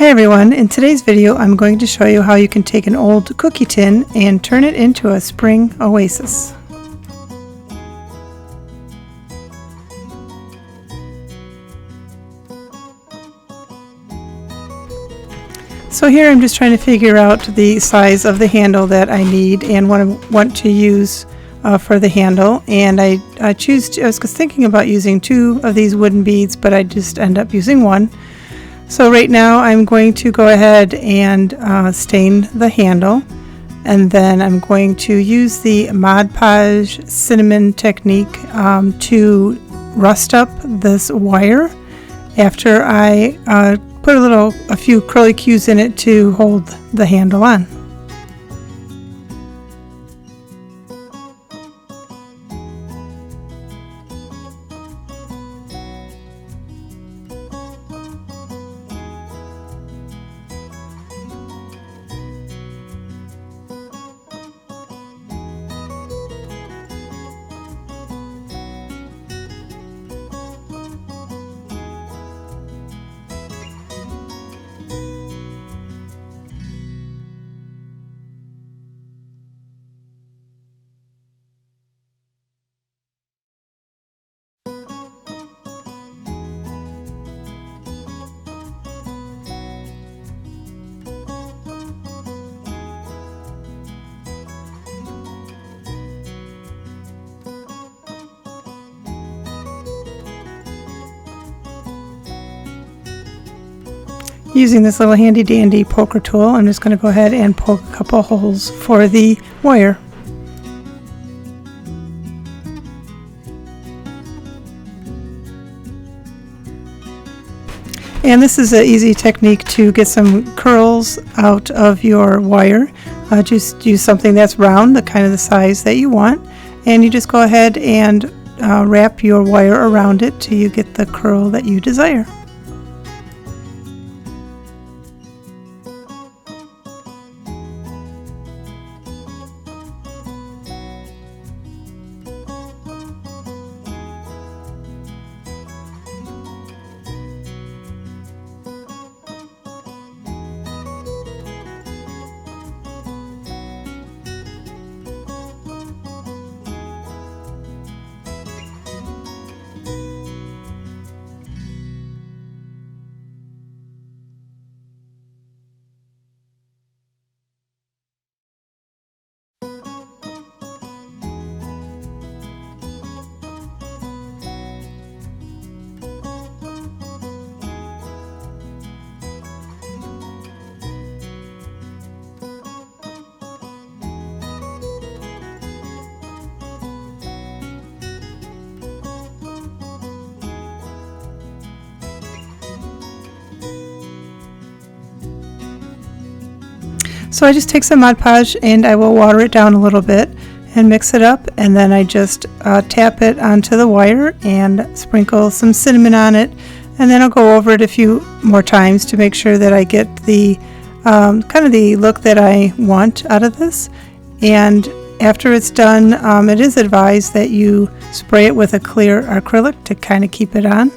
Hi everyone, in today's video I'm going to show you how you can take an old cookie tin and turn it into a spring oasis. So here I'm just trying to figure out the size of the handle that I need and what I want to use for the handle, and I was thinking about using 2 of these wooden beads, but I just end up using 1. So right now I'm going to go ahead and stain the handle, and then I'm going to use the Mod Podge cinnamon technique to rust up this wire after I put a few curly cues in it to hold the handle on. Using this little handy dandy poker tool, I'm just going to go ahead and poke a couple holes for the wire. And this is an easy technique to get some curls out of your wire. Just use something that's round, the size that you want, and you just go ahead and wrap your wire around it till you get the curl that you desire. So I just take some Mod Podge and I will water it down a little bit and mix it up, and then I just tap it onto the wire and sprinkle some cinnamon on it, and then I'll go over it a few more times to make sure that I get the the look that I want out of this. And after it's done, it is advised that you spray it with a clear acrylic to kind of keep it on.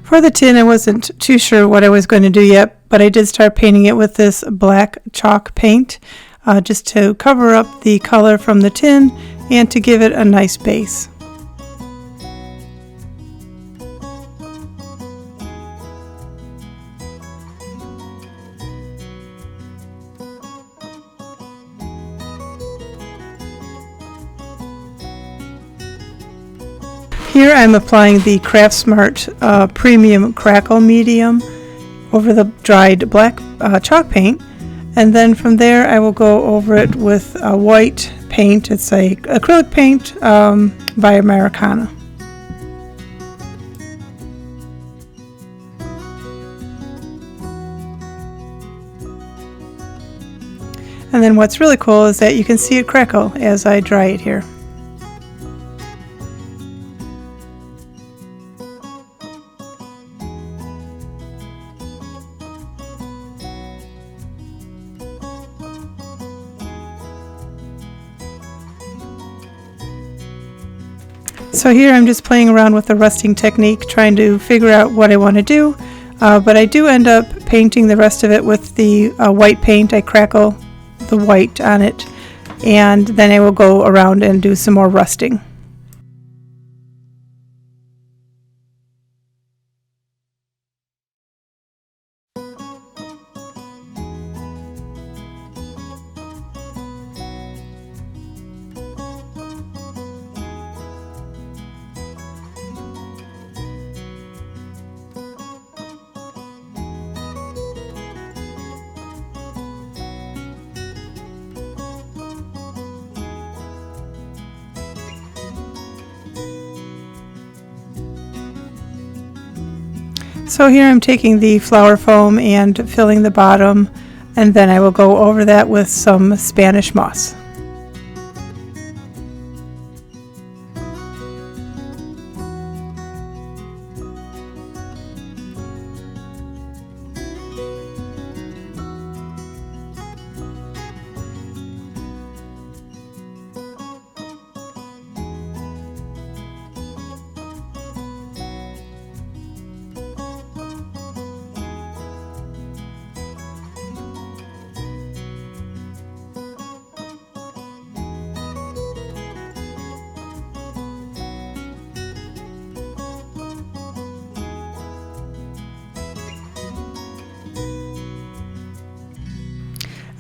For the tin, I wasn't too sure what I was going to do yet, but I did start painting it with this black chalk paint just to cover up the color from the tin and to give it a nice base. Here I'm applying the Craft Smart Premium Crackle Medium over the dried black chalk paint, and then from there I will go over it with a white paint. It's a acrylic paint by Americana. And then what's really cool is that you can see it crackle as I dry it here. So here I'm just playing around with the rusting technique, trying to figure out what I want to do, but I do end up painting the rest of it with the white paint. I crackle the white on it, and then I will go around and do some more rusting. So here I'm taking the flower foam and filling the bottom, and then I will go over that with some Spanish moss.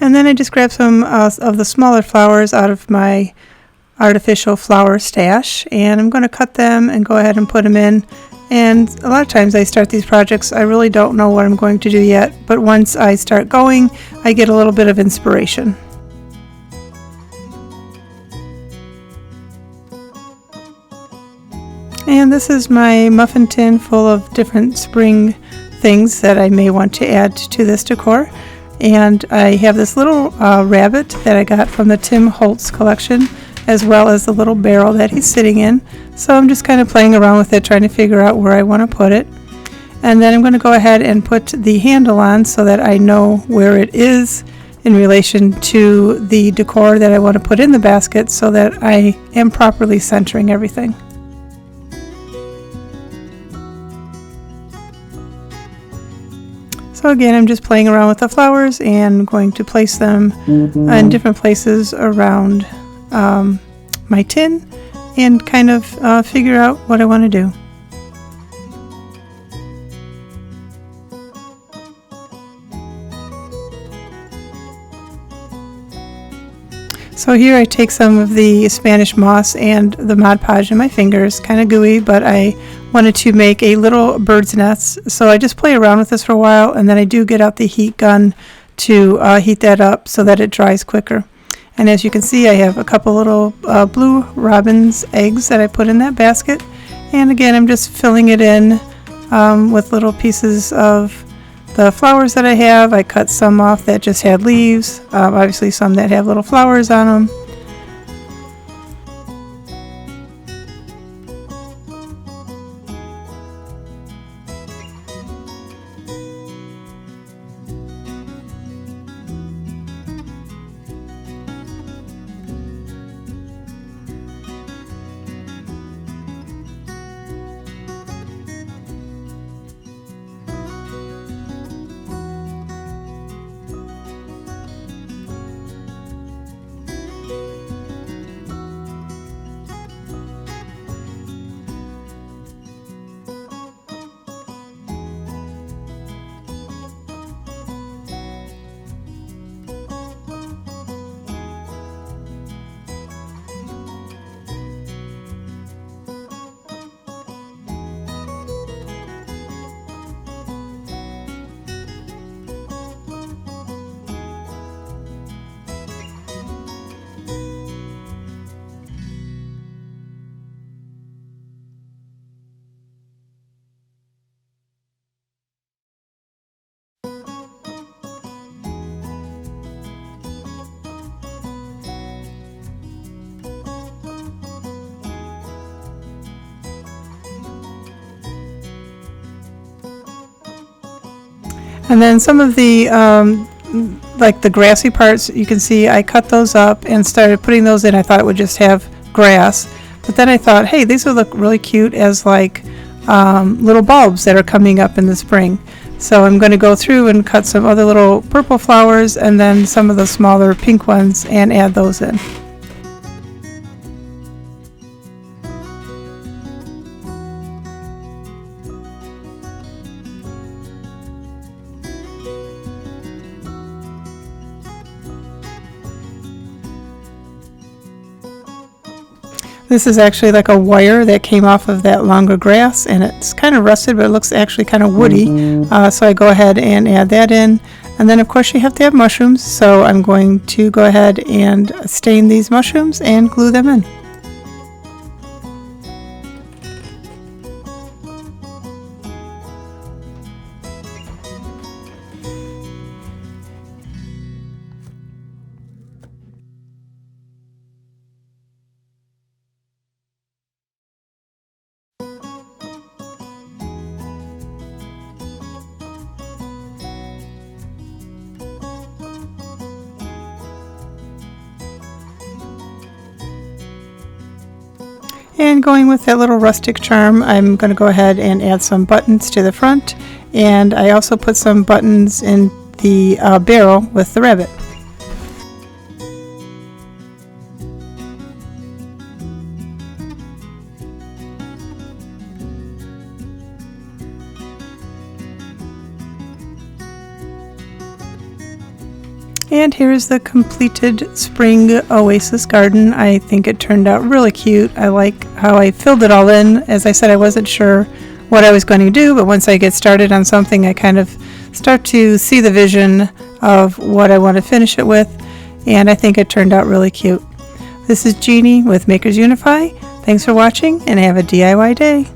And then I just grabbed some of the smaller flowers out of my artificial flower stash, and I'm going to cut them and go ahead and put them in. And a lot of times I start these projects, I really don't know what I'm going to do yet, but once I start going, I get a little bit of inspiration. And this is my muffin tin full of different spring things that I may want to add to this decor. And I have this little rabbit that I got from the Tim Holtz collection, as well as the little barrel that he's sitting in. So I'm just kind of playing around with it, trying to figure out where I want to put it. And then I'm going to go ahead and put the handle on so that I know where it is in relation to the decor that I want to put in the basket, so that I am properly centering everything. So again, I'm just playing around with the flowers and going to place them in different places around my tin and kind of figure out what I want to do. So here I take some of the Spanish moss and the Mod Podge in my fingers, kind of gooey, but I wanted to make a little bird's nest. So I just play around with this for a while, and then I do get out the heat gun to heat that up so that it dries quicker. And as you can see, I have a couple little blue robin's eggs that I put in that basket. And again, I'm just filling it in with little pieces of the flowers that I have. I cut some off that just had leaves, obviously some that have little flowers on them. And then some of the like the grassy parts, you can see I cut those up and started putting those in. I thought it would just have grass, but then I thought, hey, these would look really cute as like little bulbs that are coming up in the spring. So I'm going to go through and cut some other little purple flowers and then some of the smaller pink ones and add those in. This is actually like a wire that came off of that longer grass, and it's kind of rusted, but it looks actually kind of woody. So I go ahead and add that in. And then of course you have to have mushrooms, so I'm going to go ahead and stain these mushrooms and glue them in. And going with that little rustic charm, I'm going to go ahead and add some buttons to the front, and I also put some buttons in the barrel with the rabbit. And here's the completed spring oasis garden. I think it turned out really cute. I like how I filled it all in. As I said, I wasn't sure what I was going to do, but once I get started on something, I kind of start to see the vision of what I want to finish it with, and I think it turned out really cute. This is Jeanne with Makers Unify. Thanks for watching, and have a DIY day.